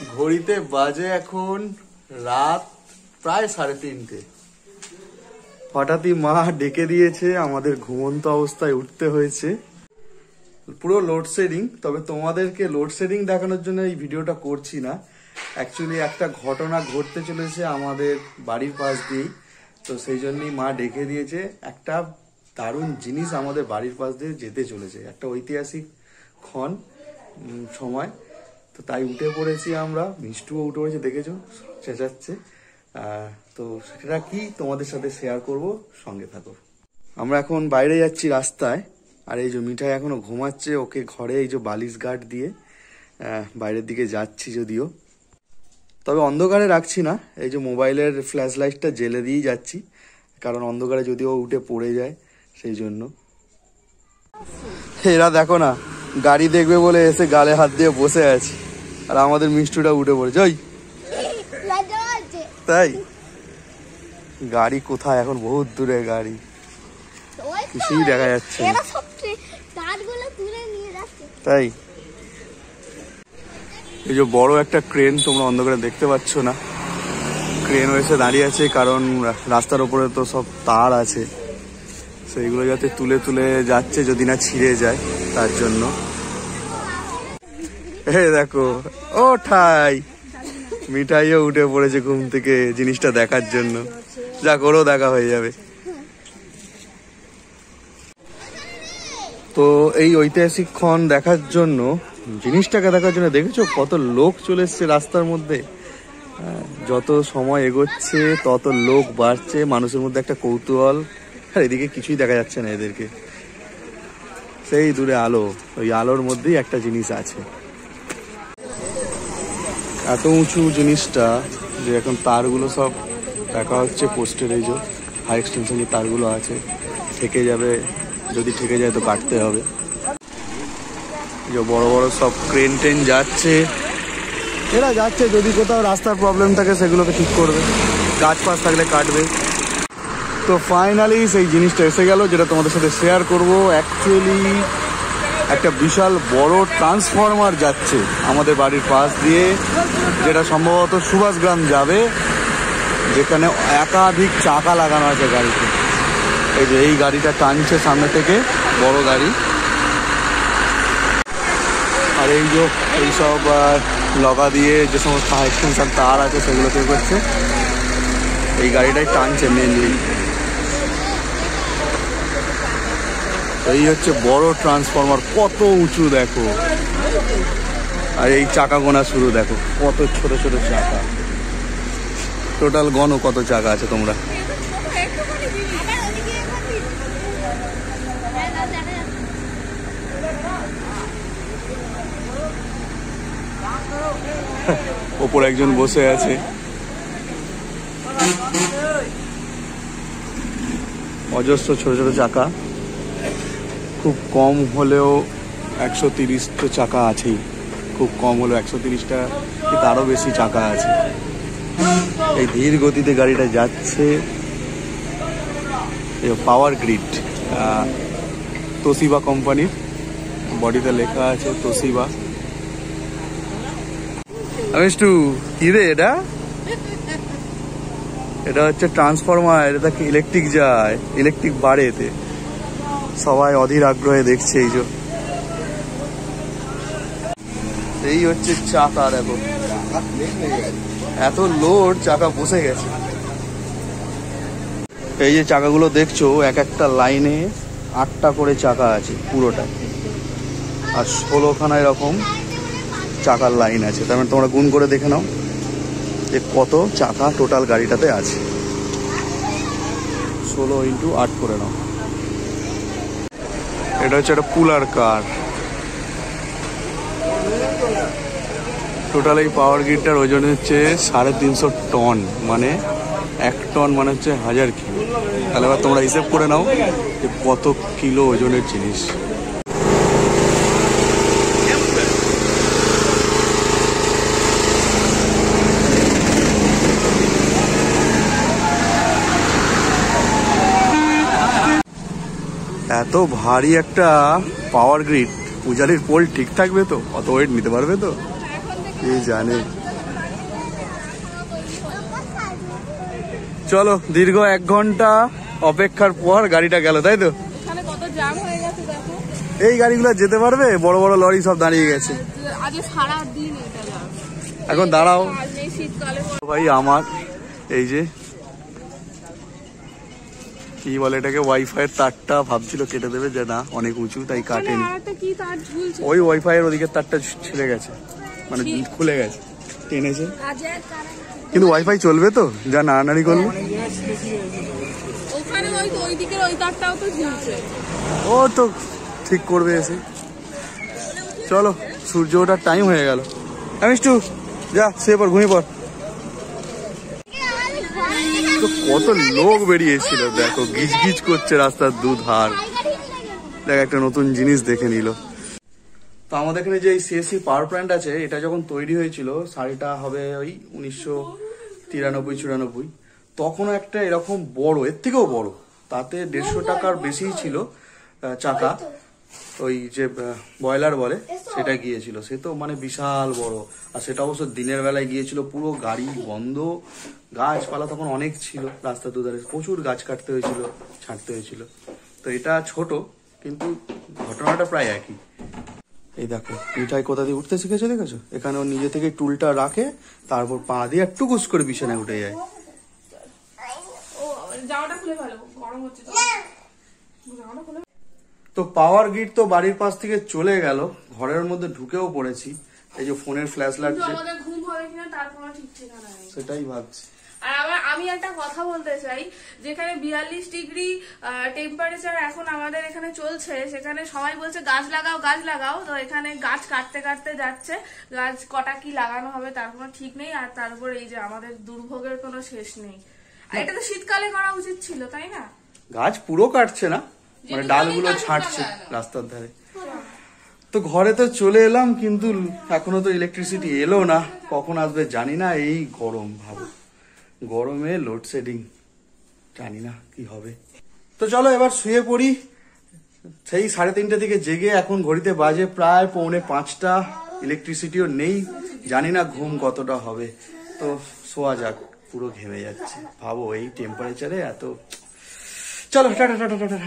ঘড়িতে বাজে এখন রাত প্রায় 3:30। হঠাৎই মা ডেকে দিয়েছে, আমাদের ঘুমন্ত অবস্থায় উঠতে হয়েছে। পুরো লোডশেডিং। তবে তোমাদেরকে লোডশেডিং দেখানোর জন্য এই ভিডিওটা করছি না, অ্যাকচুয়ালি একটা ঘটনা ঘটতে চলেছে আমাদের বাড়ির পাশ দিয়েই, তো সেই জন্যই মা ডেকে দিয়েছে। একটা দারুণ জিনিস আমাদের বাড়ির পাশ দিয়ে যেতে চলেছে, একটা ঐতিহাসিক ক্ষণ সময়, তো তাই উঠে পড়েছি আমরা। মিষ্টুও উঠে পড়েছে, দেখেছো চেঁচাচ্ছে। তো সেটা কি তোমাদের সাথে শেয়ার করব, সঙ্গে থাকো। আমরা এখন বাইরে যাচ্ছি রাস্তায়, আর এই যে মিঠাই এখনো ঘুমাচ্ছে, ওকে ঘরে এই যে বালিশ গার্ড দিয়ে বাইরের দিকে যাচ্ছি। যদিও তবে অন্ধকারে রাখছি না, এই যে মোবাইলের ফ্ল্যাশ লাইটটা জ্বেলে দিয়েই যাচ্ছি, কারণ অন্ধকারে যদিও উঠে পড়ে যায় সেই জন্য। এরা দেখো না, গাড়ি দেখবে বলে এসে গালে হাত দিয়ে বসে আছে, আর আমাদের মিষ্টুটা উঠে পড়েছে। ওই তাই গাড়ি কোথায়? এখন বহুত দূরে গাড়ি, কিছুই দেখা যাচ্ছে। তাই এই যে বড় একটা ক্রেন, তোমরা অন্ধকারে দেখতে পাচ্ছ না, ক্রেন এসে দাঁড়িয়ে আছে, কারণ রাস্তার উপরে তো সব তার আছে, সেইগুলো যাতে তুলে তুলে যাচ্ছে, যদি না ছিঁড়ে যায় তার জন্য। দেখো ও ঠাই, মিঠাইও উঠে পড়েছে ঘুম থেকে জিনিসটা দেখার জন্য। যা করো, দেখা হয়ে যাবে। তো এই ঐতিহাসিক ক্ষণ দেখার জন্য, জিনিসটাকে দেখার জন্য, দেখেছো কত লোক চলে এসছে রাস্তার মধ্যে। যত সময় এগোচ্ছে তত লোক বাড়ছে, মানুষের মধ্যে একটা কৌতূহল। আর এদিকে কিছুই দেখা যাচ্ছে না এদেরকে, সেই দূরে আলো, ওই আলোর মধ্যেই একটা জিনিস আছে। এত উঁচু জিনিসটা যে এখন তারগুলো সব দেখা হচ্ছে পোস্টের, এই যে হাই এক্সটেনশনের তারগুলো আছে, ঠেকে যাবে, যদি ঠেকে যায় তো কাটতে হবে। যে বড় বড় সব ক্রেন ট্রেন যাচ্ছে, এরা যাচ্ছে, যদি কোথাও রাস্তার প্রবলেম থাকে সেগুলোকে ঠিক করবে, গাছ পাশ থাকলে কাটবে। তো ফাইনালি সেই জিনিসটা এসে গেল, যেটা তোমাদের সাথে শেয়ার করব। অ্যাকচুয়ালি একটা বিশাল বড় ট্রান্সফরমার যাচ্ছে আমাদের বাড়ির পাশ দিয়ে, যেটা সম্ভবত সুভাষগ্রাম যাবে, যেখানে একাধিক চাকা লাগানো আছে গাড়িতে। এই যে এই গাড়িটা টানছে সামনে থেকে, বড় গাড়ি, আর এই যে এইসব লগা দিয়ে যে সমস্ত হাই এক্সটেনশন তার আছে সেগুলো তৈরি করছে, এই গাড়িটাই টানছে মেনলি। এই হচ্ছে বড় ট্রান্সফরমার, কত উঁচু দেখো, আর এই চাকা গোনা শুরু দেখো, কত ছোট ছোট চাকা। টোটাল গণ কত চাকা আছে তোমরা। ওপর একজন বসে আছে, অজস্র ছোট ছোট চাকা, খুব কম হলেও 130 তো চাকা আছেই, খুব কম হলেও 130টা কি তারও বেশি চাকা আছে। এই ধীর গতিতে গাড়িটা যাচ্ছে। পাওয়ার গ্রিড, তোশিবা কোম্পানির, বডিতে লেখা আছে তোশিবা। মিষ্টু কি রে এটা? এটা হচ্ছে ট্রান্সফরমার, এটা ইলেকট্রিক যায়, ইলেকট্রিক বাড়ে এতে। সবাই অধীর আগ্রহে দেখছে। এই যে এই হচ্ছে চাকা, দেখো এত লোড, চাকা বসে গেছে। এই যে চাকাগুলো দেখছো, এক একটা লাইনে 8টা করে চাকা আছে পুরোটা, আর 16খানা এরকম চাকার লাইন আছে। তার মানে তোমরা গুণ করে দেখে নাও যে কত চাকা টোটাল গাড়িটাতে আছে। 16 × 8 করে নাও। এটা হচ্ছে একটা পুলার কার। টোটাল এই পাওয়ার গ্রিডটার ওজন হচ্ছে 350 টন, মানে 1 টন মানে হচ্ছে 1000 কিলো। তাহলে এবার তোমরা হিসেব করে নাও যে কত কিলো ওজনের জিনিস। এত ভারী একটা পাওয়ার গ্রিড, পূজারির পোল ঠিক থাকবে তো? অত ওয়েট নিতে পারবে তো? কে জানে। চলো, দীর্ঘ 1 ঘন্টা অপেক্ষার পর গাড়িটা গেল, তাই তো? এখানে কত জ্যাম হয়ে গেছে দেখো। এই গাড়িগুলো যেতে পারবে? বড় বড় লরি সব দাঁড়িয়ে গেছে। আজ সারা দিন এটা জ্যাম। এখন দাঁড়াও শীতকালে ভাই, আমার এই যে কি বলে এটাকে, ওয়াইফাই এর তারটা ভাবছিল কেটে দেবে, যে না অনেক উঁচু তাই কাটেনি। কি তার ঝুলছে, ওই ওয়াইফাই এর ওদিকের তারটা ছিঁড়ে গেছে, মানে খুলে গেছে, টেনেছে। কিন্তু ওয়াইফাই চলবে তো, যা নাড়ানাড়ি করলে। ওখানে ওই দিকের ওই তারটাও তো ঝুলছে। ও তো ঠিক করবে এসে। চলো, সূর্য ওঠার টাইম হয়ে গেল। মিষ্টু যা, শুয়ে পর, ঘুমিয়ে পর। তো কত লোক বেরিয়েছিল দেখো, গিজ গিজ করছে রাস্তার দুধার। দেখ, একটা নতুন জিনিস দেখে নিল। তো আমাদের এখানে যে সিএসসি পাওয়ার প্ল্যান্ট আছে, এটা যখন তৈরি হয়েছিল, শাড়িটা হবে ওই 1993-94, তখন একটা এরকম বড়, এর থেকেও বড়, তাতে 150 টাকার বেশি ছিল চাকা, ওই যে বয়লার বলে, সেটা গিয়েছিল। সে তো মানে বিশাল বড়, আর সেটা অবশ্য দিনের বেলায় গিয়েছিল। পুরো গাড়ি বন্ধ, গাছপালা তখন অনেক ছিল রাস্তার দুধারে, প্রচুর গাছ কাটতে হয়েছিল, ছাঁটতে হয়েছিল। তো এটা ছোট, কিন্তু ঘটনাটা প্রায় একই। এই দেখো, মিঠাই কোথা দিয়ে উঠতে শিখেছে দেখেছো? এখানে ও নিজে থেকে টুলটা রাখে, তারপর পা দিয়ে একটু কুস করে বিছানায় উঠে যায়। তো পাওয়ার গ্রিড তো বাড়ির পাশ থেকে চলে গেল, ঘরের মধ্যে ঢুকেও পড়েছি। এই যে ফোনের ফ্ল্যাশ লাগছে, ঘুম হবে কিনা তার কোনো ঠিক ঠিকানা নেই, সেটাই ভাবছি। আর আমি একটা কথা বলতে চাই, যেখানে 42 ডিগ্রি টেম্পারেচার এখন আমাদের এখানে চলছে, সেখানে সবাই বলছে গাছ লাগাও গাছ লাগাও। তো এখানে গাছ কাটতে কাটতে যাচ্ছে, গাছ কটা কি লাগানো হবে তার কোনো ঠিক নেই। আর তার উপর এই যে আমাদের দুর্ভোগের কোনো শেষ নেই। আর এটা তো শীতকালে করা উচিত ছিল, তাই না? গাছ পুরো কাটছে না, মানে ডালগুলো ছাড়ছে রাস্তার ধারে। তো ঘরে তো চলে এলাম, কিন্তু এখনো তো ইলেকট্রিসিটি এলো না, কখন আসবে জানি না। এই গরম, ভাবো গরমে লোডশেডিং, জানি না কি হবে। তো চলো এবার শুয়ে পড়ি। সেই 3:30 থেকে জেগে এখন ঘড়িতে বাজে প্রায় 4:45। ইলেকট্রিসিটিও নেই, জানি না ঘুম কতটা হবে। তো শোয়া যাক, পুরো ঘেমে যাচ্ছে, ভাবো এই টেম্পারেচারে এত। চলো টাটা টাটা টাটা।